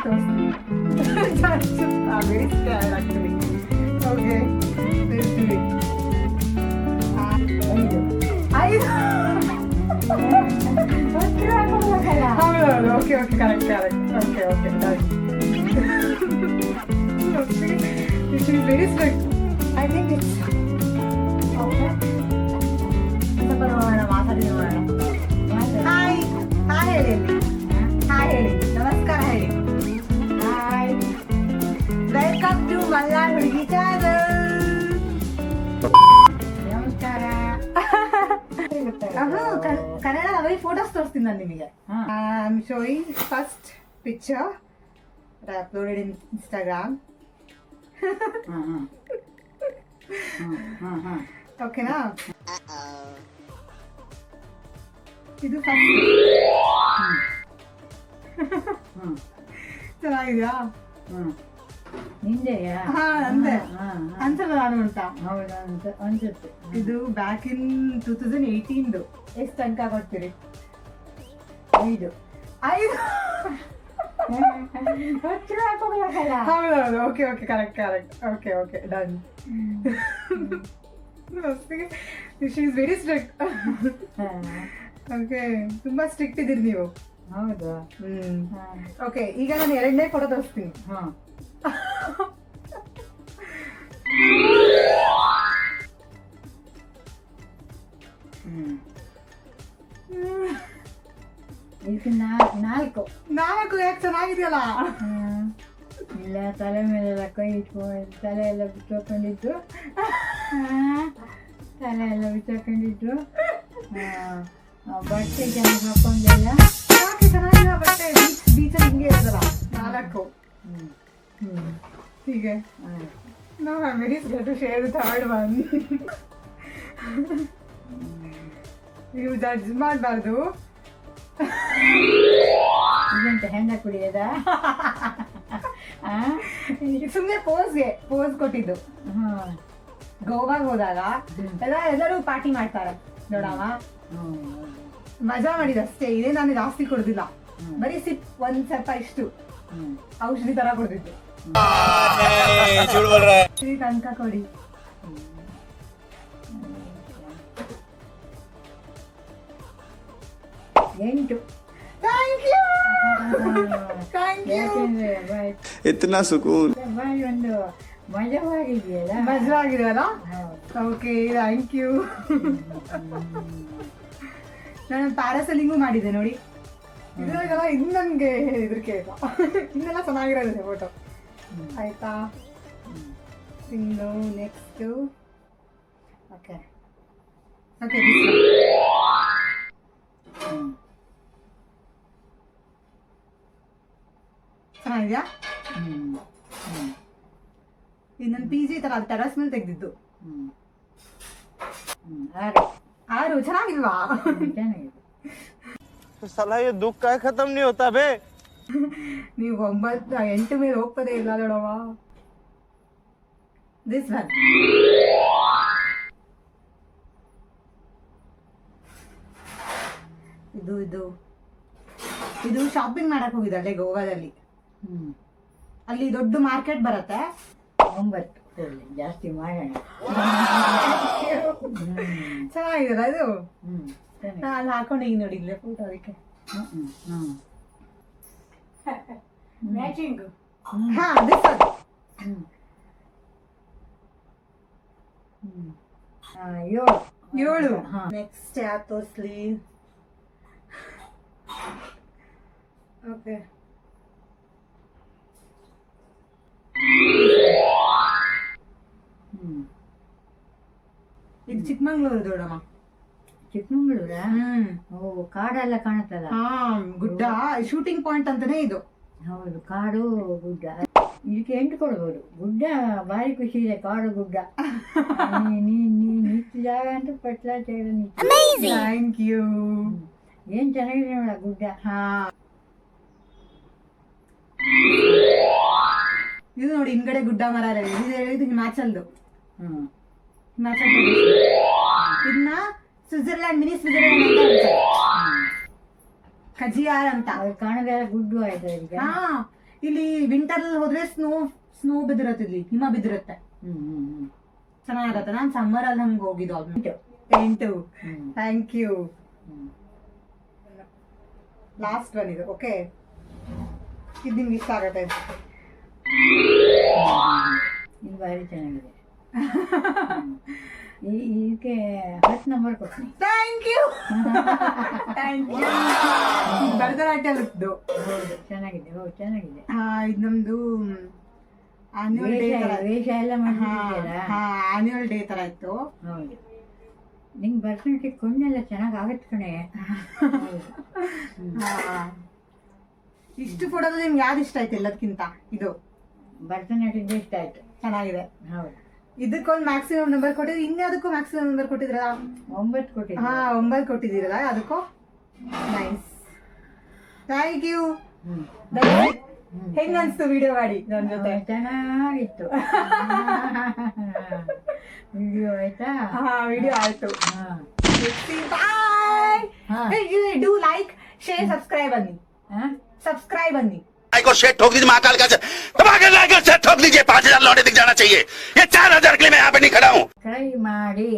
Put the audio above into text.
ತೋರಿಸ್ತೀನಿ. ವೆರಿ ಸ್ಕ್ಯಾರ್ ಆಗ್ತದೆ. ಓಕೆ ಹೌದೌದು. Okay okay correct correct. Okay okay done. It is very strict. I think it's okay. ಸ್ವಲ್ಪ ನೋಡೋಣ, ಮಾತಾಡಿ ನೋಡೋಣ. ಹಾಯ್ ಹಾಯ್ ಹೇಳಿ, ಹಾಯ್ ಹೇಳಿ, ನಮಸ್ಕಾರ ಹೇಳಿ. ಹಾಯ್, ವೆಲ್ಕಮ್ ಟು ಮಲ್ನಾಡ್ ಹುಡುಗಿ ಚಾನಲ್. ನಮಸ್ಕಾರ. ಕನ್ನಡ ಬರೀ ಫೋಟೋಸ್ ತೋರಿಸ್ತೀನಿ ನಾನು ನಿಮಗೆ. I am showing first picture that I uploaded in Instagram. ಓಕೆನಾ? ಇದು ಫಸ್ಟ್. ಚೆನ್ನಾಗಿದೆಯಾ? ನಿಂದೆಯಾ? ಹಾ ನಂದೆ. ಅನ್ಸಲ್ಲ ನಾನು ಅಂತ. ಹೌದಾ ಅನ್ಸುತ್ತೆ. ಇದು ಬ್ಯಾಕ್ ಇನ್ 2018. ಎಷ್ಟು ತನಕ ಕೊಡ್ತೀರಿ? 5. ಹೌದೌದು. Okay okay correct correct. Okay okay done. She is very strict. Okay, ತುಂಬಾ ಸ್ಟ್ರಿಕ್ಟ್ ಇದ್ದೀರಿ ನೀವು. ಹೌದಾ? ಓಕೆ, ಈಗ ನಾನು 2ನೇ ಫೋಟೋ ತೋರಿಸ್ತೀನಿ. ಇದು 4. ಯಾಕೆ ಚೆನ್ನಾಗಿದೆಯಲ್ಲ? ಇಲ್ಲ, ತಲೆ ಮೇಲೆಲ್ಲ ಕೈ ಇಟ್ಕೊಂಡು ತಲೆ ಎಲ್ಲ ಬಿಚ್ಕೊಂಡಿದ್ದು, ಬಟ್ಟೆ ಚೆನ್ನಾಗಿ ಹಾಕೊಂಡಿಲ್ಲ. ಯಾಕೆ ಚೆನ್ನಾಗಿಲ್ಲ ಬಟ್ಟೆ? ಬೀಚಲ್ಲಿ ಹಿಂಗೆ ಇರ್ತಲ್ಲ 4. ಹೀಗೆ. No, I'm very scared to share the third one. ನೀವು ಜಡ್ಜ್ ಮಾಡಬಾರ್ದು. ಇದಂತ ಹೆಂಡ ಕುಡಿಯೋದ? ಸುಮ್ಮನೆ ಪೋಸ್ ಕೊಟ್ಟಿದ್ದು. ಗೋವಾಗೆ ಹೋದಾಗ ಎಲ್ಲರೂ ಪಾರ್ಟಿ ಮಾಡ್ತಾರೆ ನೋಡವ. ಮಜಾ ಮಾಡಿದಷ್ಟೇ. ಇದೇ ನಾನು ಜಾಸ್ತಿ ಕೊಡುದಿಲ್ಲ, ಬರೀ ಒಂದ್ ಸ್ವಲ್ಪ ಇಷ್ಟು ಔಷಧಿ ತರ ಕೊಡ್ತಿದ್ದು. ತನಕ ಕೊಡಿ. ಎಂಟು. इतना सुकून. ಒಂದು ಮಜವಾಗಿದೆಯಲ್ಲ? ಮಜವಾಗಿದೆಯಲ್ಲ? Okay, thank you. ನಾನು ಪ್ಯಾರಾಸೆಲಿಂಗು ಮಾಡಿದ್ದೆ ನೋಡಿ. ಇದ್ರಾಗೆಲ್ಲ ಇನ್ನು ನನಗೆ ಹೆದರಿಕೆ ಇಲ್ಲ. ಇನ್ನೆಲ್ಲ ಚೆನ್ನಾಗಿರೋದಿದೆ ಫೋಟೋ. ಆಯ್ತಾ? ಇನ್ನು ನೆಕ್ಸ್ಟು ಓಕೆ ಓಕೆ ಚೆನ್ನಾಗಿದೆಯಾ? ಇದು ನನ್ನ ಪಿ ಜಿ ತರ ಟೆರಸ್ ಮೇಲೆ ತೆಗೆದಿದ್ದು. 6 ಚೆನ್ನಾಗಿಲ್ವಾ? साला ये दुख का खत्म नहीं होता बे. ನೀವು 9 8 ಮೇಲೆ ಹೋಗ್ತದೆ ಇಲ್ಲ ನೋಡವ. ದಿಸ್ ಒನ್ ಇದು ಇದು ಇದು ಶಾಪಿಂಗ್ ಮಾಡಕ್ ಹೋಗಿದ್ದೆ ಅಲ್ಲೇ ಗೋವಾದಲ್ಲಿ. ಅಲ್ಲಿ ದೊಡ್ಡ ಮಾರ್ಕೆಟ್ ಬರುತ್ತೆ. 9 ಜಾಸ್ತಿ ಮಾಡೋಣ. ಚೆನ್ನಾಗಿದೆ ಅದು. ಅಲ್ಲಿ ಹಾಕೊಂಡು ಈಗ ನೋಡಿ ಇಲ್ಲೇ ಫೋಟೋ ಅದಕ್ಕೆ ಮ್ಯಾಚಿಂಗ್. ಹಾ, ದಿಸ್ ಒನ್ 7. ನೆಕ್ಸ್ಟ್ ಯಾವ್ದು ತೋರಿಸ್ಲಿ? ಓಕೆ, ಇದು ಚಿಕ್ಕಮಂಗ್ಳೂರು ದೊಡ್ಡಮ್ಮ. ಚಿಕ್ಕಮಂಗ್ಳೂರ? ಓ, ಕಾಡೆಲ್ಲ ಕಾಣುತ್ತಲ್ಲ? ಹಾ, ಗುಡ್ಡ ಶೂಟಿಂಗ್ ಪಾಯಿಂಟ್ ಅಂತಾನೆ ಇದು. ಹೌದು, ಕಾಡು ಗುಡ್ಡ. ಇದಕ್ಕೆ 8 ಕೊಡ್ಬೋದು. ಗುಡ್ಡ ಭಾರಿ ಖುಷಿ ಇದೆ, ಕಾಡು ಗುಡ್ಡ. ನಿಂತ ಜಾಗ ಅಂತ ಪಟ್ಲ ಥ್ಯಾಂಕ್ ಯು. ಏನ್ ಚೆನ್ನಾಗಿದೆ ನೋಡ ಗುಡ್ಡ. ಹಾ, ಇದು ನೋಡಿ ಹಿಂದ್ಗಡೆ ಗುಡ್ಡ ಮರ ಇದು ಹಿಮಾಚಲ್ದು. ಹಿಮಾಚಲ್ ಪ್ರದೇಶ. ಇದನ್ನ ಸ್ವಿಟ್ಜರ್ಲ್ಯಾಂಡ್, ಮಿನಿ ಸ್ವಿಟ್ಜರ್ಲ್ಯಾಂಡ್ ಅಂತ ಹೇಳ್ತಾರೆ. ಖಜಿಯಾರ್ ಅಂತ. ಕಾಣದ ಗುಡ್ಡು ಆಯ್ತು. ಹಾ, ಇಲ್ಲಿ ವಿಂಟರ್ ಹೋದ್ರೆ ಸ್ನೋ ಬಿದ್ದಿರತ್ತೆ, ಇಲ್ಲಿ ಹಿಮ ಬಿದ್ದಿರತ್ತೆ, ಚೆನ್ನಾಗಿರತ್ತೆ. ನಾನ್ ಸಮ್ಮರ್ ಅಲ್ಲಿ ನಮ್ಗೆ ಹೋಗಿದ್ದು almost 8. Thank you. Last one ಇದು. ಓಕೆ, ಇದು ನಿಮ್ಗೆ ಇಷ್ಟ ಆಗತ್ತೆ. ಇದು ಭಾರಿ ಚೆನ್ನಾಗಿದೆ. ಇದಕ್ಕೆ 10 ನಂಬರ್ ಕೊಡ್ತೀನಿ. Thank you. Thank you. Bharatanatyam ಲುಕ್ದು. ಹೌದು, ಚೆನ್ನಾಗಿದೆ. ಹೌದು, ಚೆನ್ನಾಗಿದೆ. ಇದು ನಮ್ದು ಆನ್ಯುವಲ್ ಡೇ ತರ. ವೇಷ ಎಲ್ಲ ಮಾಡಿದ್ದೀಯಲ್ಲ, ಆನ್ಯುವಲ್ ಡೇ ತರ ಇತ್ತು. ಹೌದು. ನಿಂಗೆ ಭರತನಾಟ್ಯ ಕೊಂಡೆಲ್ಲ ಚೆನ್ನಾಗಿ ಆಗತ್ತೆ ಕಣೆ. ಇಷ್ಟು ಫೋಟೋದು ನಿಮ್ಗೆ ಯಾವ್ದು ಇಷ್ಟ ಆಯ್ತು ಎಲ್ಲದಕ್ಕಿಂತ? ಇದು ಭರತನಾಟ್ಯದ ಇಷ್ಟ ಆಯ್ತು, ಚೆನ್ನಾಗಿದೆ. ಹೌದು. ಇದಕ್ಕೊಂದು ಮ್ಯಾಕ್ಸಿಮಮ್ ನಂಬರ್ ಕೊಟ್ಟಿದ್ರೆ, ಇನ್ಯಾವುದಕ್ಕೂ ಮ್ಯಾಕ್ಸಿಮಮ್ ನಂಬರ್ ಕೊಟ್ಟಿದ್ರಲ್ಲ? 9 ಕೊಟ್ಟಿದ್ದೆ. 9 ಕೊಟ್ಟಿದ್ದೀರಲ್ಲ, ಅದಕ್ಕೂ ನೈಸ್. Thank you. ಹೆಂಗ ಅನ್ಸ್ತು ವಿಡಿಯೋ ಮಾಡಿ ನನ್ನ ಜೊತೆ? ಚೆನ್ನಾಗಿತ್ತು. ವಿಡಿಯೋ ಆಯ್ತಾ? ವಿಡಿಯೋ ಆಯ್ತು. ಡೂ ಲೈಕ್, ಶೇರ್, ಸಬ್ಸ್ಕ್ರೈಬ್ ಅನ್ನಿ. सब्सक्राइब अन्नी को शेट ठोक दीजिए, महाकाल का तबाके लाकर शेट ठोक दीजिए। 5000 लौटे दिख जाना चाहिए। ये 4000 के लिए मैं यहाँ पे नहीं खड़ा हूँ। ट्राई मारी।